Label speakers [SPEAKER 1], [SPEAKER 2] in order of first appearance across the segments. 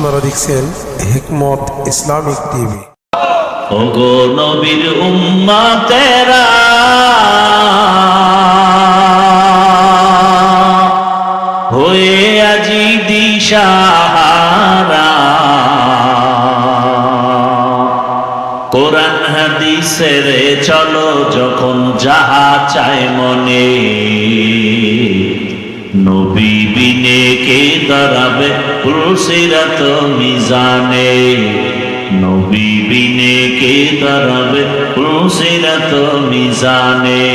[SPEAKER 1] আপনারা দেখছেন হিকমত Islamic TV.
[SPEAKER 2] ওগো নবীর উম্মতেরা, হয়ে আজি দিশাহারা, কোরআন হাদিসের চলো যখন যাহা চায় মনে, নবী বিনে কে দাঁড়াবে পুলসিরাত মিজানে, নবী বিনে কে দাঁড়াবে পুলসিরাত মিজানে।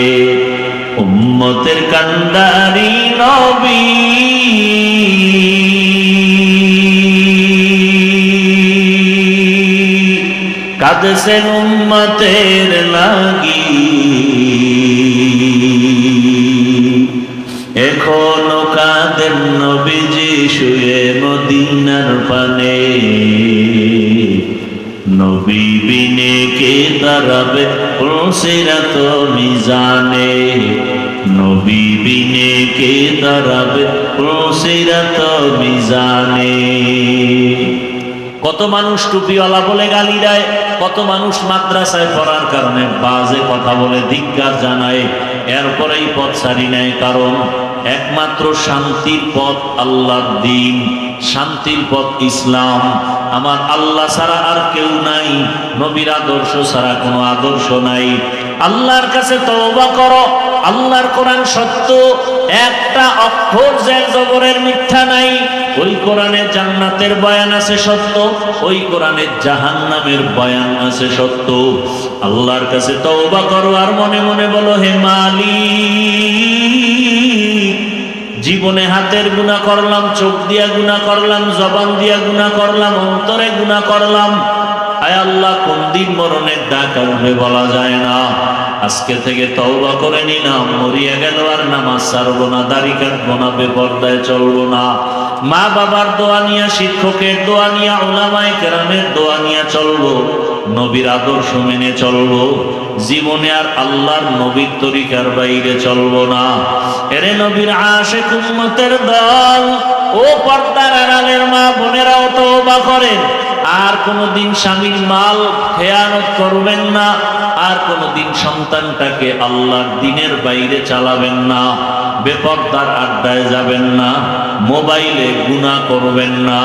[SPEAKER 2] উম্মতের কান্ডারি নবী, কাঁদছেন উম্মতের লাগি, এখনো কাঁদেন নবীজি শুয়ে মদিনার পানে, নবী বিনে কে দাঁড়াবে পুলসিরাত মিজানে, নবী বিনে কে দাঁড়াবে পুলসিরাত মিজানে। কত মানুষ টুপিওয়ালা বলে গালি দেয়, কত মানুষ মাদ্রাসায় পড়ার কারণে বাজে কথা বলে ধিক্কার জানায়, এরপরেই পথ ছাড়ি নেয়। কারণ একমাত্র শান্তির পথ আল্লাহর দ্বীন, শান্তির পথ ইসলাম। আমার আল্লাহ ছাড়া আর কেউ নাই, নবীর আদর্শ ছাড়া কোনো আদর্শ নাই। আল্লাহর কাছে তওবা করো, আল্লাহর কোরআন সত্য, একটা অক্ষর জের জবরের মিথ্যা নাই। ওই কোরআনে জান্নাতের বয়ান আছে সত্য, ওই কোরআনে জাহান্নামের বয়ান আছে সত্য। আল্লাহর কাছে তওবা করো আর মনে মনে বলো, হে মালিক, জীবনে হাতের গুনাহ করলাম, চোখ দিয়া গুনাহ করলাম, জবান দিয়া গুনাহ করলাম, অন্তরে গুনাহ করলাম। আয় আল্লাহ, কোন দিন মরণের ডাক আসবে বলা যায় না। আজকে থেকে তওবা করে নিলাম, মরিয়া গেল আর নামাজ ছাড়বো না, দাড়ি কাটবো না, বেপরদায় চলবো না। মা বাবার দোয়া নিয়া, শিক্ষকের দোয়া নিয়া, উলামায়ে কেরামের দোয়া নিয়া চলবো, নবীর আদর্শ মেনে চলবো। জীবনে আর আল্লাহর নবীর তরিকার বাইরে চলবো না। এরে নবীর আশিক উম্মতের দল, ও পর্দার আড়ালের মা বোনেরাও তওবা করেন। আর কোনদিন স্বামীর মাল খেয়ানত করবেন না, আর কোনদিন সন্তানটাকে আল্লাহর দ্বীনের বাইরে চালাবেন না, বেপরদার আড্ডায় যাবেন না, মোবাইলে গুনাহ করবেন না।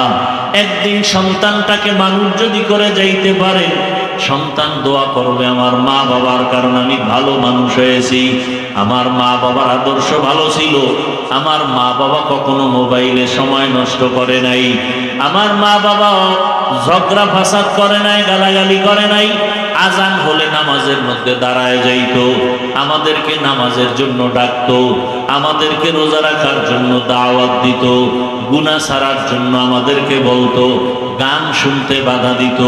[SPEAKER 2] একদিন সন্তানটাকে মানুষ যদি করে যাইতে পারে, সন্তান দোয়া করবে, আমার মা বাবার কারণে আমি ভালো মানুষ হয়েছি, আমার মা বাবার আদর্শ ভালো ছিল, আমার মা বাবা কখনো মোবাইলে সময় নষ্ট করে নাই, আমার মা বাবা ঝগড়া ফাসাদ করে নাই, গালাগালি করে নাই, আজান হলে নামাজের মধ্যে দাঁড়ায় যাইতো, আমাদেরকে নামাজের জন্য ডাকতো, আমাদেরকে রোজা রাখার জন্য দাওয়াত দিত, গুনাহ ছাড়ার জন্য আমাদেরকে বলতো, গান শুনতে বাধা দিত।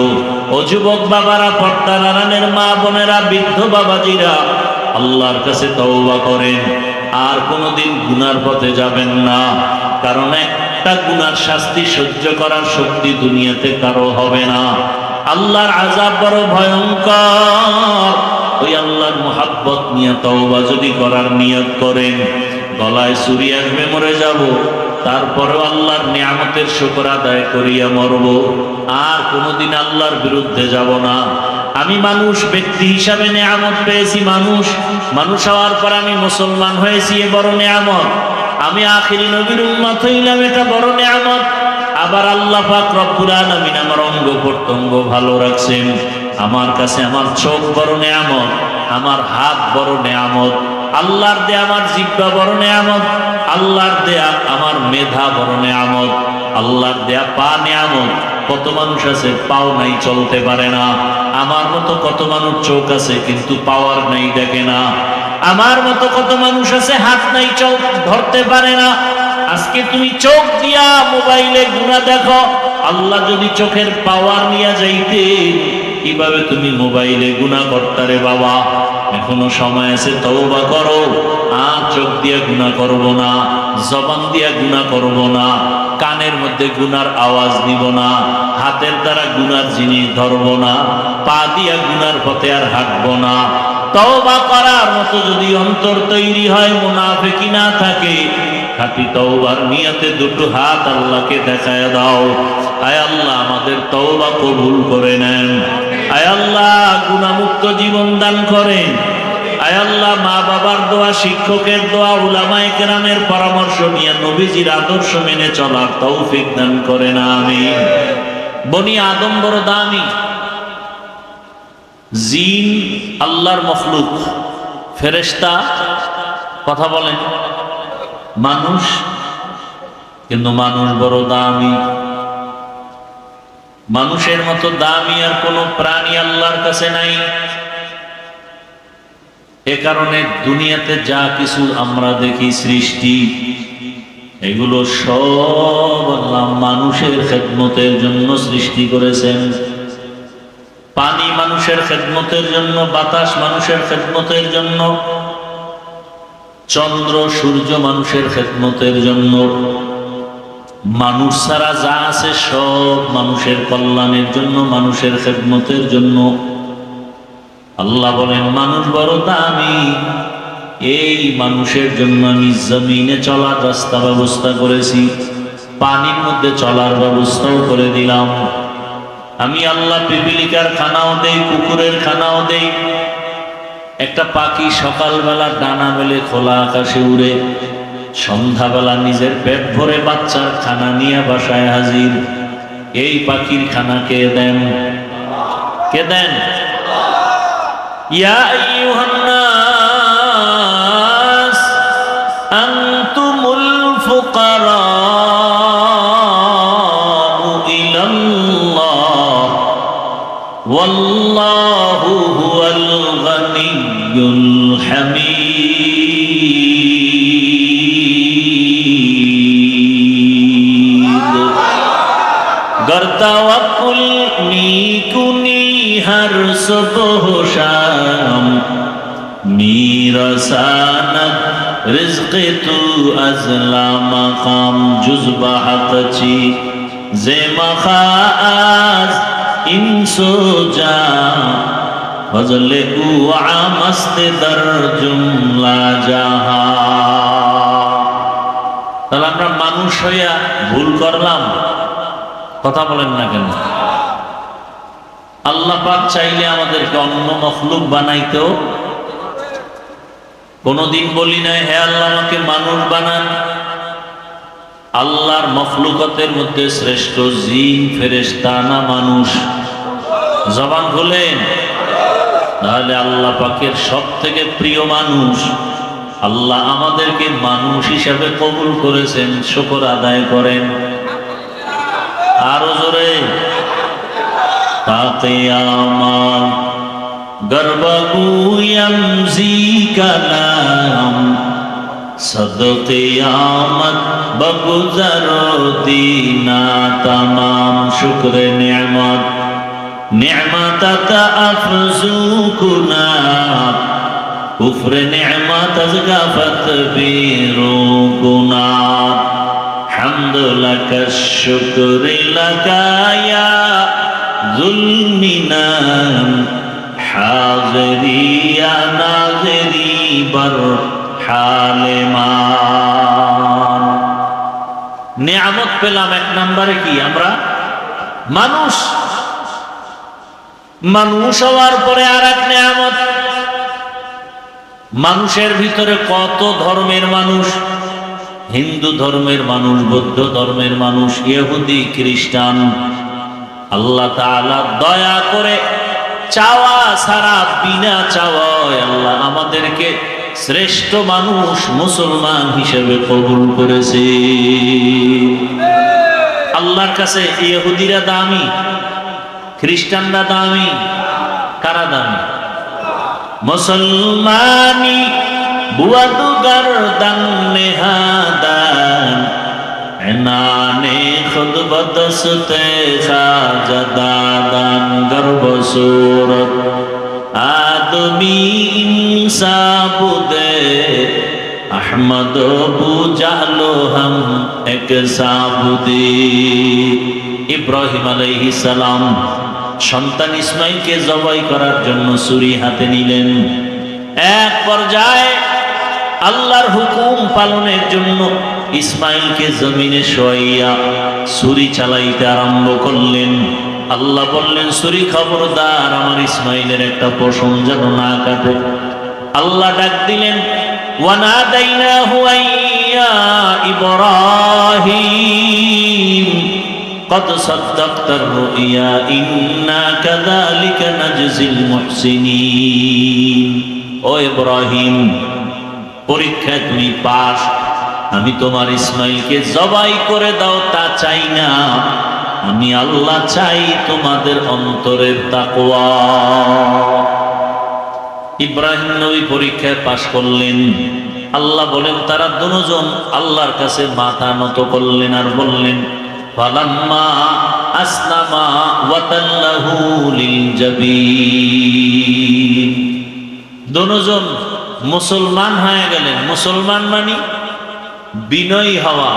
[SPEAKER 2] ও যুবক বাবারা, পর্দার আড়ালের মা বোনেরা, বৃদ্ধ বাবাজিরা, আল্লাহর কাছে তওবা করেন, আর কোনোদিন গুনার পথে যাবেন না। কারণ একটা গুনার শাস্তি সহ্য করার শক্তি দুনিয়াতে কারো হবে না। আল্লাহর আযাব বড় ভয়ঙ্কর। ওই আল্লাহর মুহাব্বত নিয়ে তওবা যদি করার নিয়ত করেন, গলায় ছুরি আসবে, মরে যাব, তারপরেও আল্লাহর নিয়ামতের শুকর আদায় করিয়া মরব, আর কোনোদিন আল্লাহর বিরুদ্ধে যাব না। আমি মানুষ, ব্যক্তি হিসাবে নিয়ামত পেয়েছি, মানুষ হওয়ার পর আমি মুসলমান হয়েছি, এ বড় নিয়ামত। আমি আখিরি নবীর উম্মত হইলাম, এটা বড় নিয়ামত। আবার আল্লাহ পাক রব্বুল আলামিন আমার অঙ্গ প্রত্যঙ্গ ভালো রাখছেন। আমার কাছে আমার চোখ বড় নিয়ামত, আমার হাত বড় নিয়ামত, আল্লাহর দেয়া আমার জিহ্বা বড় নিয়ামত, আল্লাহর দেয়া আমার মেধা বড় নিয়ামত, আল্লাহর দেয়া পা নিয়ামত। কত মানুষ আছে পাও নাই, চলতে পারে না। আমার মতো কত মানুষ চোখ আছে কিন্তু পাওয়ার নাই, দেখে না। আমার মতো কত মানুষ আছে হাত নাই, চোখ ধরতে পারে না। আজকে তুমি চোখ দিয়া মোবাইলে গুনাহ দেখো, আল্লাহ যদি চোখের পাওয়ার নিয়ে যাইতে, কিভাবে তুমি মোবাইলে গুনাহ করতারে বাবা? এখনো সময় আছে, তওবা করো। আর চোখ দিয়া গুনাহ করব না, জবান দিয়া গুনাহ করব না, কানের মধ্যে গুনার আওয়াজ নিব না, হাতের দ্বারা গুনার জিনিস ধরব না, পা দিয়া গুনার পথে আর হাঁটব না। তওবা করার মতো যদি অন্তর তৈরি হয়, মুনাফিকি না থাকে, খাঁটি তওবার নিয়তে দুটো হাত আল্লাহকে দেখায় দাও। আয় আল্লাহ আমাদের তওবা কবুল করে নেন। আয় আল্লাহ গুনাহমুক্ত জীবন দান করেন। আয় আল্লাহ মা বাবার দোয়া, শিক্ষকের দোয়া, উলামায়ে কেরামের পরামর্শ নিয়ে নবীজির আদর্শ মেনে চলার তৌফিক দান করেন, আমিন। বনি আদম বড় দামি। জিন আল্লাহর মখলুক, ফেরেশতা কথা বলেন মানুষ, কিন্তু মানুষ বড় দামি। মানুষের মতো দামি আর কোন প্রাণী আল্লাহর কাছে নাই। এ কারণে দুনিয়াতে যা কিছু আমরা দেখি সৃষ্টি, এগুলো সব আল্লাহ মানুষের খেদমতের জন্য সৃষ্টি করেছেন। পানি মানুষের খেদমতের জন্য, বাতাস মানুষের খেদমতের জন্য, চন্দ্র সূর্য মানুষের খেদমতের জন্য। মানুষ ছাড়া যা আছে সব মানুষের কল্যাণের জন্য, মানুষের খেদমতের জন্য। আল্লাহ বলেন মানুষ বড় দামি, এই মানুষের জন্য আমি জমিনে চলার রাস্তা ব্যবস্থা করেছি, পানির মধ্যে চলার ব্যবস্থাও করে দিলাম। আমি আল্লাহ পিপিলিকার খানাও দেই, কুকুরের খানাও দেই। একটা পাখি সকালবেলা ডানা মেলে খোলা আকাশে উড়ে, সন্ধ্যাবেলা নিজের পেট ভরে বাচ্চার খানা নিয়ে বাসায় হাজির। এই পাখির খানা কে দেন? কে দেন? ইয়া আইয়ুহান নাস আনতুমুল ফুকারাউ ইলাল্লাহ ওয়াল্লাহু হুয়াল গানিয়্যুল হামিদ। गर तवक्कुल मीकुनी हर सुबह शाम, मीरसानत रिज़्क़ तू अज़ला मकाम। जुज़्बा हक़ची ज़े मखाज इंसो जा, फज़ले उ आमस्त दर जुमला जाहा। তাহলে আমরা মানুষ হইয়া ভুল করলাম, কথা বলেন না কেন? আল্লাহ পাক চাইলে আমাদেরকে অন্য মখলুক বানাইতেও, কোনদিন বলি নাই হে আল্লাহ আমাকে মানুষ বানান। আল্লাহর মখলুকতের মধ্যে শ্রেষ্ঠ জিন ফেরেশতা না মানুষ? জবান খুলেন। তাহলে আল্লাহ পাকের সব থেকে প্রিয় মানুষ। আল্লাহ আমাদেরকে মানুষ হিসাবে কবুল করেছেন, শুকর আদায় করেন। আরো জোরে তাকিয়ামাম গর্বগুয়াম জি কালাম সদকিয়ামত বগুজর দিনা তমাম। শুকরে নিয়ামত নিয়ামত আফজু কুনা, কুফর নিয়ামত গফত বিরু গুনা। حمد لك الشكر لك يا ذو المنان، حاضري يا ناظري بر حال مان। নিয়ামত পেলাম এক নম্বরে কি? আমরা মানুষ। মানুষ হওয়ার পরে আর এক নিয়ামত, মানুষের ভিতরে কত ধর্মের মানুষ। হিন্দু ধর্মের মানুষ, বৌদ্ধ ধর্মের মানুষ, ইহুদি খ্রিস্টান। আল্লাহ তাআলা দয়া করে চাওয়া ছাড়া, বিনা চাওয়ায় আল্লাহ আমাদেরকে শ্রেষ্ঠ মানুষ মুসলমান হিসেবে কবুল করেছে। আল্লাহর কাছে ইহুদিরা দামি, খ্রিস্টানরা দামি। কারা দামি? মুসলমানি বুয়াদু গর্দন নেহাদান, এনানে খুদ বদস্তে খাজাদাদান। গর্ব সুরত আদমি ইনসাবুদে, আহমদ বুজালো হম এক সাবুদে। ইব্রাহিম আলাইহিস সালাম সন্তান ইসমাইলকে জবাই করার জন্য ছুরি হাতে নিলেন। এক পর্যায়ে আল্লাহর হুকুম পালনের জন্য ইসমাইলকে জমিনে শোয়াইয়া ছুরি চালাইতে আরম্ভ করলেন। আল্লাহ বললেন, ছুরি খবরদার আমার ইসমাইলের একটা পশম যেন না কাটে। আল্লাহ ডাক দিলেন, ওয়ানাদাইনাহু আইয়া ইব্রাহিম কদ সাদ্দাকতার রুইয়া ইন্না কাযালিকা নাজজিল মুহসিনিন। ও ইব্রাহিম, পরীক্ষায় তুমি পাস। আমি তোমার ইসমাইলকে জবাই করে দাও তা চাই না, আমি আল্লাহ চাই তোমাদের অন্তরের তাকওয়া। ইব্রাহিম নবী পরীক্ষায় পাশ করলেন। আল্লাহ বলেন, তারা দুজন আল্লাহর কাছে মাথা নত করলেন আর বললেন, ফালাম্মা আসলামা ওয়াতাল্লাহু লিল জাবিন। দুজন মুসলমান হয়ে গেলেন। মুসলমান মানে বিনয়ী হওয়া,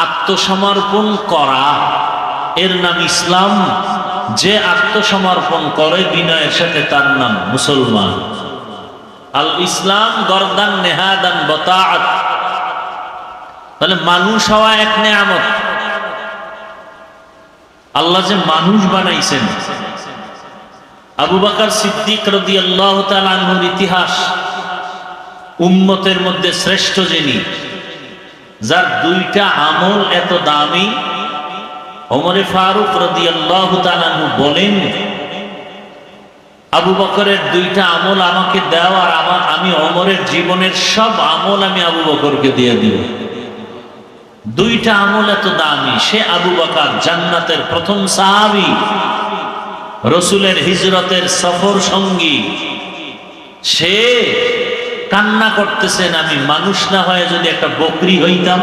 [SPEAKER 2] আত্মসমর্পণ করা, এর নাম ইসলাম। যে আত্মসমর্পণ করে বিনয়ের সাথে তার নাম মুসলমান। আল ইসলাম গরদান নেহাদান বতাআত। তাহলে মানুষ হওয়া এক নেয়ামত। আল্লাহ যে মানুষ বানাইছেন। আবু বকর সিদ্দিক রাদিয়াল্লাহু তাআলা আনহুর ইতিহাস, উম্মতের মধ্যে শ্রেষ্ঠ যিনি, যার দুইটা আমল এত দামি। ওমরে ফারুক রাদিয়াল্লাহু তাআলা আনহু বলেন, আবু বকরের দুইটা আমল আমাকে দাও আর আমি ওমরের জীবনের সব আমল আমি আবু বকরকে দিয়ে দিব। দুইটা আমল এত দামি। সে আবু বকর জান্নাতের প্রথম সাহাবী, রসুলের হিজরতের সফর সঙ্গী। সে কান্না করতেছেন, আমি মানুষ না হয়ে যদি একটা বকরি হইতাম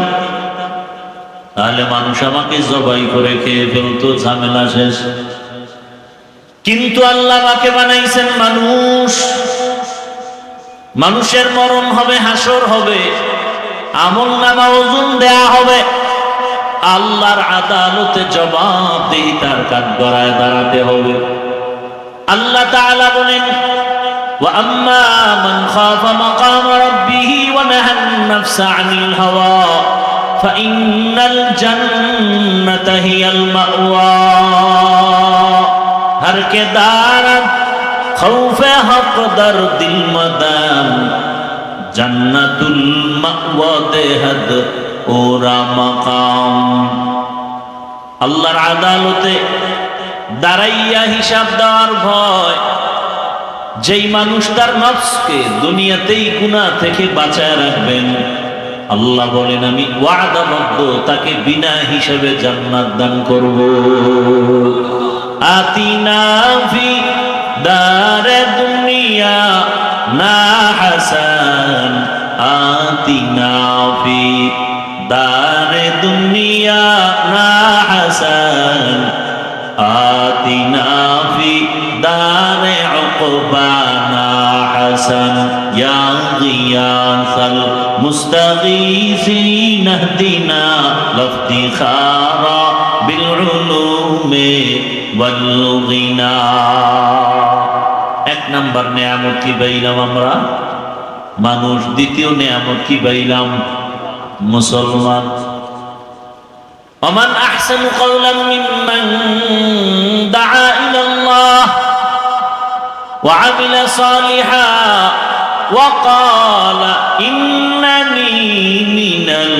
[SPEAKER 2] তাহলে মানুষ আমাকে জবাই করে খেয়ে ফেলতো, ঝামেলা শেষ। কিন্তু আল্লাহ আমাকে বানাইছেন মানুষ। মানুষের মরণ হবে, হাসর হবে, আমল নামা ওজন দেয়া হবে, আল্লাহর আদালতে জবাবদিহিতার কাঠগড়ায় দাঁড়াতে হবে। আল্লাহ তাআলা বলেন, ওয়া আম্মা মান খাফা মাকাম রাব্বিহি ওয়া নাহান নাফসা আনিল হাওয়া ফাইন্নাল জান্নাতা হিয়াল মাওয়া। हर के दारत खौफे हक दर दिल मदाम जन्नतुल मावा देहद ओरा मकाम। আল্লাহর আদালতে দাঁড়াইয়া হিসাব দেওয়ার ভয়। যেই মানুষ তার নফসকে দুনিয়াতেই গুনাহ থেকে বাঁচায় রাখবেন, আল্লাহ বলেন আমি ওয়াদাবদ্ধ তাকে বিনা হিসাবে জান্নাত দান করব। আতিনা ফি দারে দুনিয়া না হাসান, আতিনা ফি দারে দুনিয়া না হাসান, আতিনা ফি দারে উকবা না হাসান, ইয়া গিয়াসাল মুস্তাগীসিন ইহদিনা লাফতিখারা বিল উলুমে ওয়াল গিনা। এক নাম্বার নেয়ামত কি পাইলাম আমরা? মানুষ। দ্বিতীয় নেয়ামত কি পাইলাম? মুসলমান। ওমান আহসানু কওলাম মিম্মান দাআ ইলাল্লাহ ওয়া আমিলা সালিহা ওয়া ক্বালা ইন্নানী মিনাল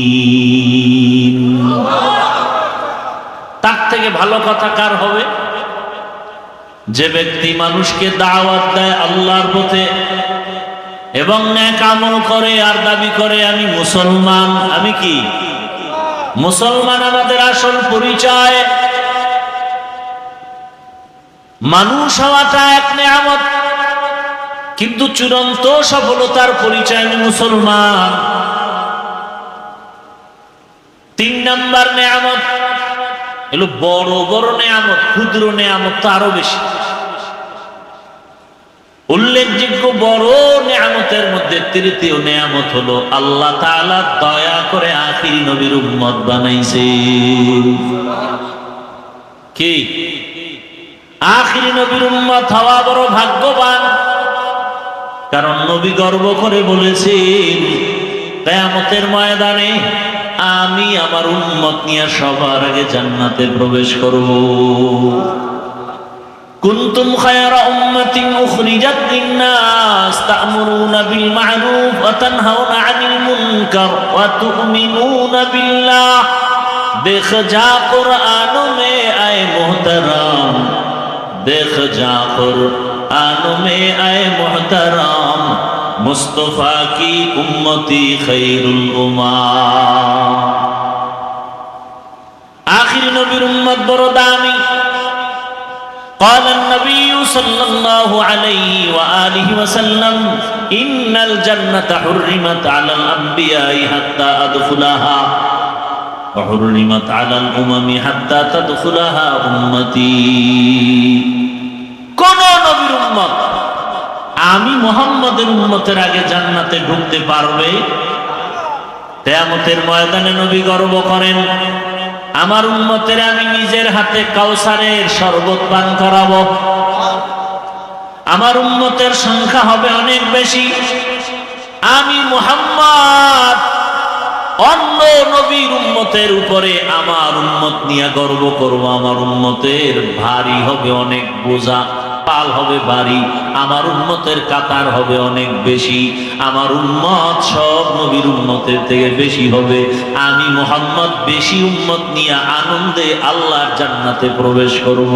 [SPEAKER 2] মুসলিমিন। তার থেকে ভালো কথা কার হবে? যে ব্যক্তি মানুষকে দাওয়াত দেয় আল্লাহর পথে এবং নেক আমল করে আর দাবি করে আমি মুসলমান। আমি কি মুসলমান? আমাদের আসল পরিচয় মানুষ হওয়াটা এক নেয়ামত, কিন্তু চূড়ান্ত সফলতার পরিচয় আমি মুসলমান। 3 নাম্বার নেয়ামত এগুলো বড় বড় নেয়ামত, ক্ষুদ্র নেয়ামত তো আরো বেশি। উল্লেখযোগ্য বড় নেয়ামতের মধ্যে তৃতীয় নেয়ামত হলো আল্লাহ তাআলা দয়া করে আখিরি নবীর উম্মত বানাইছে। কি? আখিরি নবীর উম্মত হওয়া বড় ভাগ্যবান। কারণ নবী গর্ব করে বলেছেন কিয়ামতের ময়দানে আমি আমার উম্মত নিয়ে সবার আগে জান্নাতে প্রবেশ করব। কুনতুম খায়রা উম্মাতিন উখরিজাত লিন-নাস তা'মুরুনা বিল মা'রুফ ওয়া তানহাউনা 'আনিল মুনকার ওয়া তু'মিনুনা বিল্লাহ। দেখ যা কুরআন মে আয়ে মুহতারাম, দেখ যা कुरान में आए मोहतरम, मुस्तफा की उम्मती खैरुल उम्मा। आखिर नबीर उम्मत बड़ो दामी। قال النبي صلى الله عليه وآله وسلم إن الجنة حرمت على الأنبياء حتى أدخلها وحرمت على الأمم حتى تدخلها أمتي। কোন নবীর উম্মত আমি মুহাম্মদের উম্মতের আগে জান্নাতে ঢুকতে পারবে? কিয়ামতের ময়দানে নবী গর্ব করেন আমার উম্মতের আমি নিজের হাতে কাউসারের শরবত পান করাবো। আমার উম্মতের সংখ্যা হবে অনেক বেশি। আমি মুহাম্মদ অন্য নবীর উম্মতের উপরে আমার উম্মত নিয়ে গর্ব করব। আমার উম্মতের ভারী হবে অনেক বোঝা, পাল হবে ভারী, আমার উম্মতের কাতার হবে অনেক বেশি। আমার উম্মত সব নবীর উম্মতের থেকে বেশি হবে। আমি মুহাম্মদ বেশি উম্মত নিয়ে আনন্দে আল্লাহর জান্নাতে প্রবেশ করব।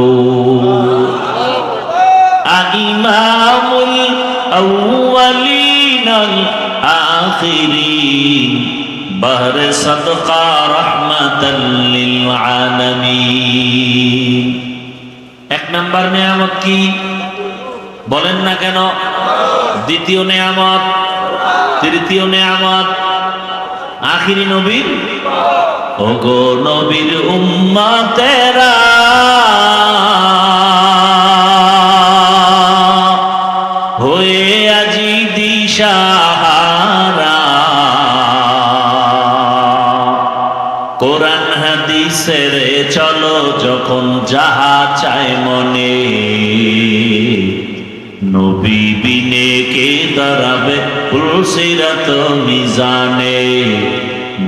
[SPEAKER 2] ইমামুল আউয়ালিন আল আখিরিন বহরে সদকা রহমাতাল লিল আলামিন। এক নাম্বার নিয়ামত কি বলেন না কেন? দ্বিতীয় নিয়ামত, তৃতীয় নিয়ামত আখিরি নবীর। ওগো নবীর উম্মতেরা হয়ে আজি দিশাহারা, কোরআন হাদিসের চলো যখন যাহা চায় মনে, নবী বিনে কে দাঁড়াবে পুলসিরাত মিজানে,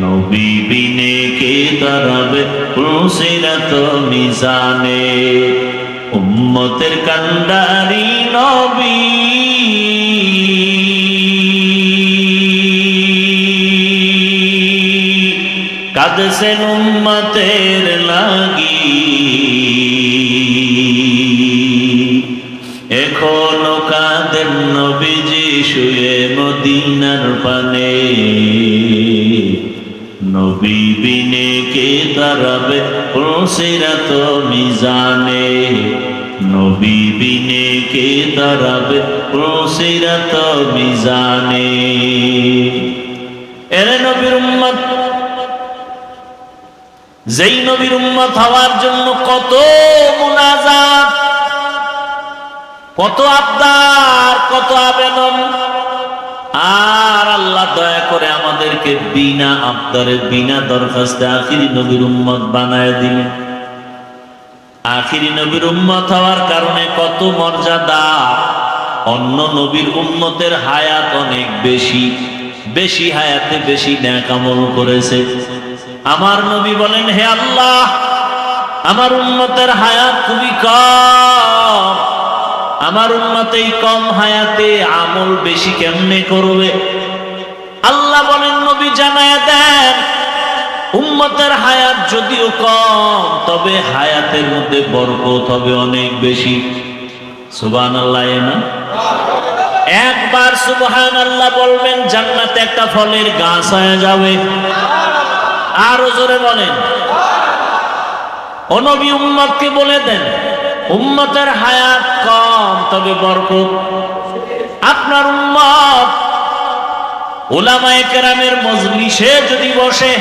[SPEAKER 2] নবী বিনে কে দাঁড়াবে পুলসিরাত মিজানে। উম্মতের কান্ডারি নবী কাঁদছেন উম্মতের লাগি, এখনো কাঁদেন নবীজি শুয়ে মদিনার পানে, নবী বিনে কে দাঁড়াবে পুলসিরাত মিজানে, নবী বিনে কে দাঁড়াবে পুলসিরাত মিজানে। এরে নবীর উম্মত, যেই নবীর উম্মত হওয়ার জন্য কত মুনাজাত, কত আবদার, কত আবেদন, আর আল্লাহ দয়া করে আমাদেরকে বিনা আবদারে বিনা দরখাস্তে আখিরি নবীর উম্মত বানায় দিলেন। আখিরি নবীর উম্মত হওয়ার কারণে কত মর্যাদা। অন্য নবীর উম্মতের হায়াত অনেক বেশি, বেশি হায়াতে বেশি নেক আমল করেছে। আমার নবী বলেন, হে আল্লাহ, আমার উম্মতের হায়াত খুবই কম, আমার উম্মত এই কম হায়াতে আমল বেশি কেমনে করবে? আল্লাহ বলেন, নবী জানায়া দেন, উম্মতের হায়াত যদিও কম, তবে হায়াতের মধ্যে বরকত হবে অনেক বেশি। সুবহানাল্লাহ। না একবার সুবহানাল্লাহ বলবেন, জান্নাতে একটা ফলের গাছ হয়ে যাবে। আরো জোরে বলেন। ও নবী, উম্মতকে বলে দেন, উম্মতের হায়াত কম তবে বরকত। আপনার উম্মত উলামায়ে কেরামের মজলিসে যদি বসে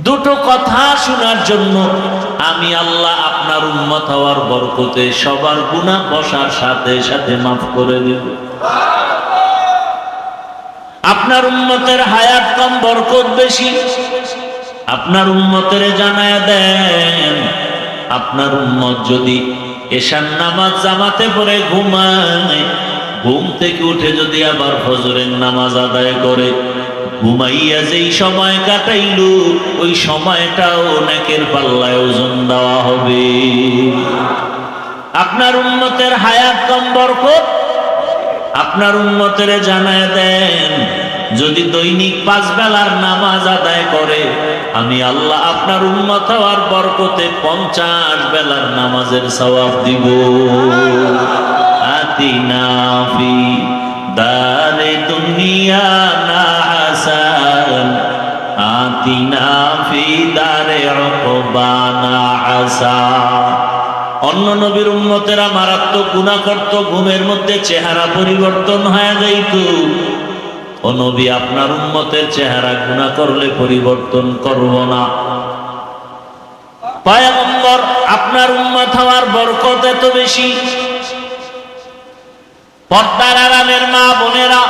[SPEAKER 2] দুটো কথা শোনার জন্য, আমি আল্লাহ আপনার উম্মত হওয়ার বরকতে সবার গুনাহ বসার সাথে সাথে মাফ করে দেব। আপনার উম্মতের হায়াত কম, বরকত বেশি। আপনার উম্মতের জানায়া দেন, আপনার উম্মত যদি এশার নামাজ জামাতে পড়ে ঘুমায়, ঘুম থেকে উঠে যদি আবার ফজরের নামাজ আদায় করে, ঘুমাইয়া যেই সময় কাটাইল ওই সময়টাও নেকের পাল্লায় ওজন দেওয়া হবে। আপনার উম্মতের হায়াত কম বরকত, আপনার উম্মতের জানায় দেন যদি দৈনিক 5 বেলার নামাজ আদায় করে, আমি আল্লাহ আপনার উম্মত হওয়ার বরকতে 50 বেলার নামাজের সওয়াব দিব। আতিনা ফি দারে দুনিয়া না হাসান, আতিনা ফি দারে উকবানা হাসান। অন্য নবীর উম্মতেরা মারাত্মক গুনাহ করত, ঘুমের মধ্যে চেহারা পরিবর্তন হয়ে যাইত। ও নবী, আপনার উম্মতের চেহারা গুনাহ করলে পরিবর্তন করব না। পয়গম্বর, আপনার উম্মত হওয়ার বরকত এত বেশি। পর্দার আড়ালের মা বোনেরা,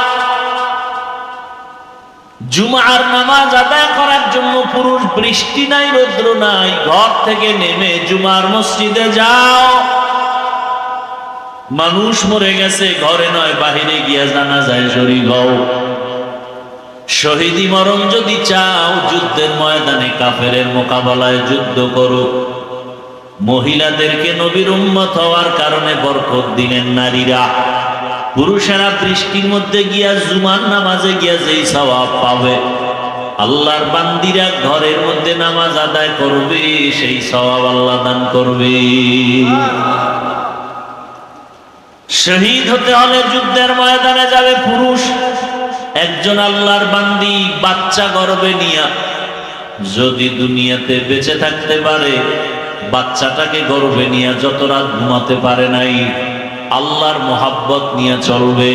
[SPEAKER 2] জুমার নামাজ আদায় করার জন্য পুরুষ, বৃষ্টি নাই রৌদ্র নাই, ঘর থেকে নেমে জুমার মসজিদে যাও। মানুষ মরে গেছে, ঘরে নয় বাহিরে গিয়া জানাজায় শরীক হও। শহীদি মরণ যদি চাও, যুদ্ধের ময়দানে কাফেরের মোকাবেলায় যুদ্ধ করো। মহিলাদেরকে নবীর উম্মত হওয়ার কারণে বরকত দিলেন নারীরা। পুরুষেরা বৃষ্টির মধ্যে গিয়া জুমার নামাজে গিয়া যেই সওয়াব পাবে, আল্লাহর বান্দিরা ঘরের মধ্যে নামাজ আদায় করবে সেই সওয়াব আল্লাহ দান করবে। শহীদ হতে হলে যুদ্ধের ময়দানে যাবে পুরুষ। একজন আল্লাহর বান্দি বাচ্চা গর্ভে নিয়া যদি দুনিয়াতে বেঁচে থাকতে পারে, বাচ্চাটাকে গর্ভে নিয়া যত রাত ঘুমাতে পারে নাই, আল্লাহর মোহাব্বত নিয়ে চলবে,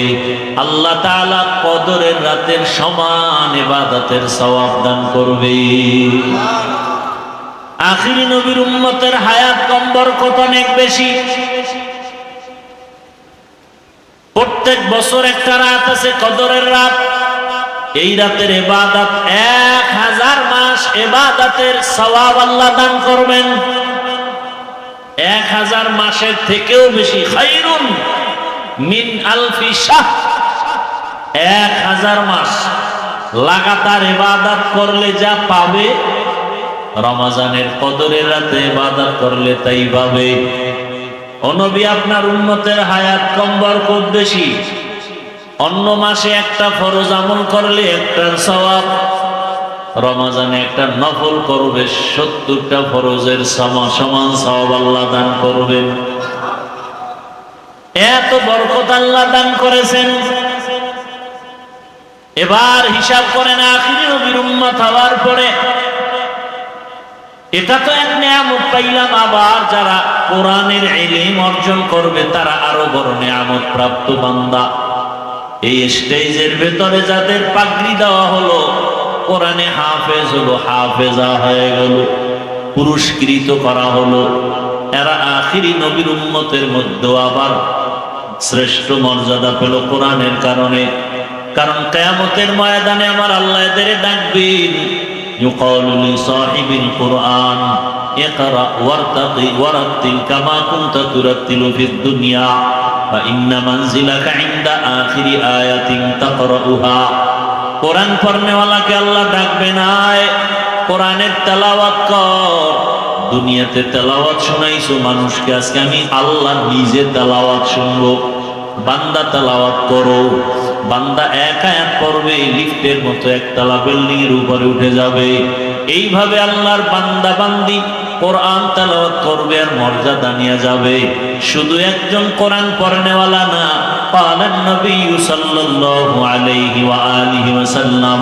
[SPEAKER 2] আল্লাহ তাআলা কদরের রাতের সমান ইবাদতের সওয়াব দান করবে। আখিরি নবীর উম্মতের হায়াত কম বরকত অনেক বেশি। প্রত্যেক বছর একটা রাত আছে কদরের রাত। এই রাতের ইবাদত 1000 মাস ইবাদতের সওয়াব আল্লাহ দান করবেন। 1000 মাসের থেকেও বেশি, খায়রুন মিন আলফি শাহর। 1000 মাস লাগাতার ইবাদত করলে যা পাবে, রমজানের কদরের রাতে ইবাদত করলে তাই পাবে। ও নবী, আপনার উম্মতের হায়াত কম বরকত বেশি। অন্য মাসে একটা ফরজ আমল করলে একটার সওয়াব, রমজানে একটা নফল করবে 70টা ফরজের সমান সওয়াব আল্লাহ দান করবেন। এত বরকত আল্লাহ দান করেছেন। এবার হিসাব করেন, আখিরি নবীর উম্মত হওয়ার পরে এটা তো এক নিয়ামত পাইলাম। আবার যারা কোরআনের ইলম অর্জন করবে তারা আরো বড় নিয়ামত প্রাপ্ত বান্দা। এই স্টেজের ভেতরে যাদের পাগড়ি দেওয়া হলো, কোরআনে হাফেজ হলো, হাফেজা হয়ে গেল, পুরস্কৃত করা হলো, এরা আখিরি নবীর উম্মতের মধ্যে আবার শ্রেষ্ঠ মর্যাদা পেল কোরআনের কারণে। কারণ কিয়ামতের ময়দানে আমার আল্লাহ এদের ডাকবেন, ইউকালু লিসাহিবিল কুরআন ইকরা ওয়ারতাকি ওয়ারাতিল কামা কুনতা তুরাতিলু ফিদ দুনিয়া ওয়া ইন্না মানজিলাকা ইনদা আখিরি আয়াতিন তাকরাউহা। কোরআন পড়নেওয়ালাকে আল্লাহ ডাকবেন, আয় কোরআনের তেলাওয়াত কর। দুনিয়াতে তেলাওয়াত শোনাইছো মানুষকে, আজকে আমি আল্লাহ নিজে তেলাওয়াত শুনবো। বান্দা তেলাওয়াত করো। বান্দা এক আয়াত পড়বে, লিফটের মতো একতলা বিল্ডিং এর উপরে উঠে যাবে। এইভাবে আল্লাহর বান্দা বান্দি কোরআন তেলাওয়াত করবে আর মর্যাদা নিয়ে যাবে। শুধু একজন কোরআন পড়নেওয়ালা না, قال النبي صلى الله عليه وآله وسلم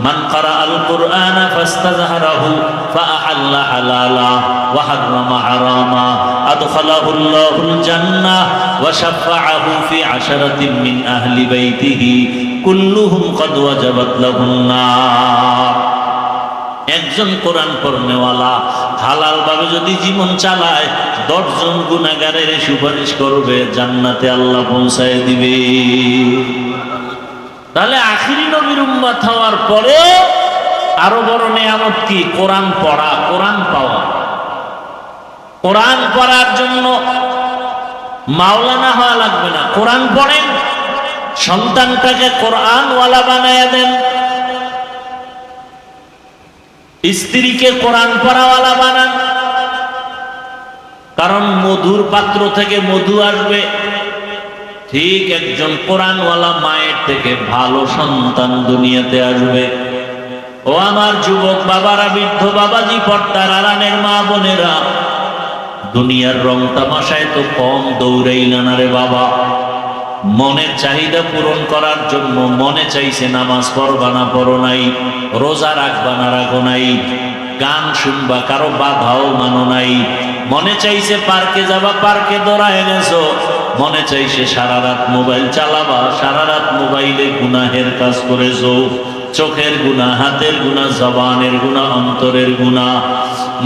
[SPEAKER 2] من قرأ القرآن فاستظهره فأحل حلالا وحرم حراما أدخله الله الجنة وشفعه في 10 من أهل بيته كلهم قد وجبت له النار। একজন কোরআন পড়নেওয়ালা হালাল ভাবে যদি জীবন চালায়, 10 জন গুনাহগারের সুপারিশ করবে, জান্নাতে আল্লাহ পৌঁছায় দিবে। তাহলে আখিরি নবীর উম্মত হওয়ার পরে আরো বড় নিয়ামত কি? কোরআন পড়া, কোরআন পাওয়া। কোরআন পড়ার জন্য মাওলানা হওয়া লাগবে না। কোরআন পড়েন, সন্তানটাকে কোরআনওয়ালা বানায়া দেন, স্ত্রীকে কোরআন পড়াওয়ালা বানান। কারণ মধুর পাত্র থেকে মধু আসবে, ঠিক একজন কোরআনওয়ালা মায়ের থেকে ভালো সন্তান দুনিয়াতে আসবে। ও আমার যুবক বাবারা, বৃদ্ধ বাবাজি, পর্দার আড়ালের মা বোনেরা, দুনিয়ার রং তামাশায় তো কম দৌড়াইলা না রে বাবা। মনের চাহিদা পূরণ করার জন্য মনে চাইছে নামাজ পড়বা না পড়ো নাই, রোজা রাখবা না রাখো নাই, গান শুনবা কারো বাধাও মানো নাই, মনে চাইছে পার্কে যাবা পার্কে দৌড়ায় গেছো, মনে চাইছে সারা রাত মোবাইল চালাবা, সারা রাত মোবাইলে গুনাহের কাজ করেছো, চোখের গুনাহ, হাতের গুনাহ, জবানের গুনাহ, অন্তরের গুনাহ।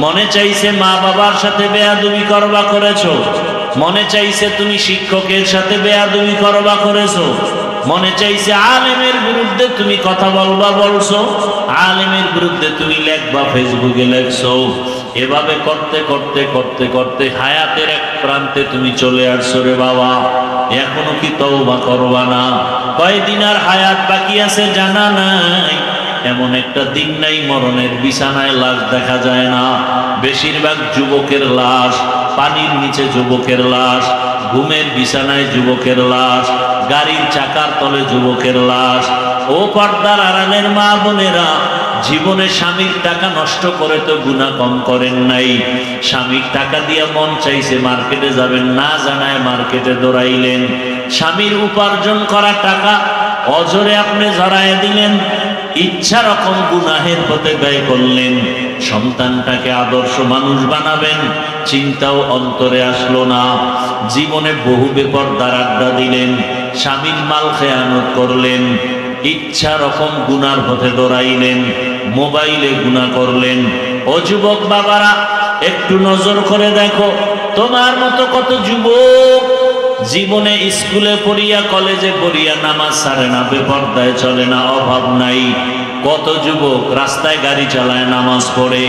[SPEAKER 2] মনে চাইছে মা বাবার সাথে বেয়াদবি করবা করেছো, মনে চাইছে তুমি শিক্ষকের সাথে বেয়াদবি করবা করেছো, মনে চাইছে আলেমের বিরুদ্ধে তুমি কথা বলবা বলছো, আলেমের বিরুদ্ধে তুমি লেখবা ফেসবুকে লেখছো। এভাবে করতে করতে করতে করতে হায়াতের এক প্রান্তে তুমি চলে আসছো রে বাবা। এখনো কি তওবা করবা না? কয়দিন আর হায়াত বাকি আছে জানা নাই। এমন একটা দিন নাই মরণের বিছানায় লাশ দেখা যায় না। বেশিরভাগ যুবকের লাশ, পানির নিচে যুবকের লাশ, ঘুমের বিছানায় যুবকের লাশ, গাড়ির চাকার তলে যুবকের লাশ। ও পর্দার আড়ালের মা বোনেরা, জীবনে স্বামীর টাকা নষ্ট করে তো গুনাহ কম করেন নাই। স্বামীর টাকা দিয়ে মন চাইছে মার্কেটে যাবেন, না জানায় মার্কেটে দৌড়াইলেন। স্বামীর উপার্জন করা টাকা অজরে আপনি জড়ায় দিলেন, ইচ্ছা রকম গুনাহের পথে ব্যয় করলেন। সন্তানটাকে আদর্শ মানুষ বানাবেন, চিন্তাও অন্তরে আসলো না। জীবনে বহু বেপরদার আড্ডা দিলেন, স্বামীর মাল খেয়ানত করলেন, ইচ্ছা রকম গুনার পথে দৌড়াইলেন, মোবাইলে গুনাহ করলেন। ও যুবক বাবারা, একটু নজর করে দেখো, তোমার মতো কত যুবক জীবনে স্কুলে পড়িয়া কলেজে পড়িয়া নামাজ ছাড়ে না, বেপরদায় চলে না, অভাব নাই। কত যুবক রাস্তায় গাড়ি চালায় নামাজ পড়ে।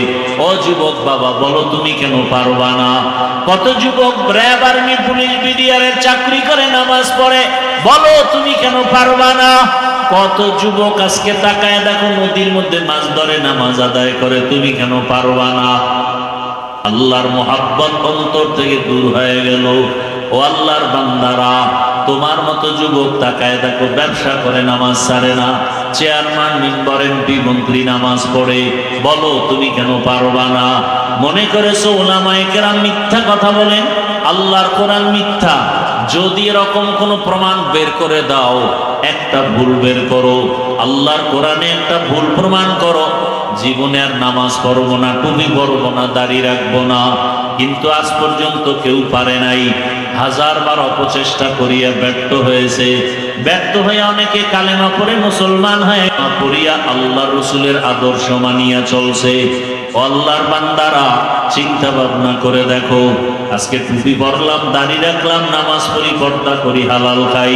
[SPEAKER 2] ও যুবক বাবা, বলো তুমি কেন পারবা না? কত যুবক র্যাব, আর্মি, পুলিশ, বিডিআরের চাকরি করে নামাজ পড়ে, বলো তুমি কেন পারবা না? কত যুবক আজকে তাকায় দেখো নদীর মধ্যে মাছ ধরে নামাজ আদায় করে, তুমি কেন পারবা না? আল্লাহর মোহাব্বত অন্তর থেকে দূর হয়ে গেল। ও আল্লাহর বান্দারা, তোমার মতো যুবক তাকায় দেখো ব্যবসা করে নামাজ ছাড়ে না, চেয়ারম্যান, মেম্বার, এমপি, মন্ত্রী নামাজ পড়ে, বলো তুমি কেন পারবা না? মনে করেছো উলামায়ে কেরাম মিথ্যা কথা বলেন, আল্লাহর কোরআন মিথ্যা? যদি এরকম কোনো প্রমাণ বের করে দাও, একটা ভুল বের করো, আল্লাহর কোরআনে একটা ভুল প্রমাণ করো, জীবনে আর নামাজ পড়বো না, টুপি পরবো না, দাড়ি রাখবো না। কিন্তু আজ পর্যন্ত কেউ পারে নাই। হাজারবার অপচেষ্টা করিয়া ব্যর্থ হয়েছে। ব্যর্থ হয়ে অনেকে কালেমা পড়ে মুসলমান হয়ে পড়িয়া আল্লাহ রসুলের আদর্শ মানিয়া চলছে। আল্লাহর বান্দারা, চিন্তা ভাবনা করে দেখো, আজকে টুপি পরলাম, দাড়ি রাখলাম, নামাজ পড়ি, পর্দা করি, হালাল খাই,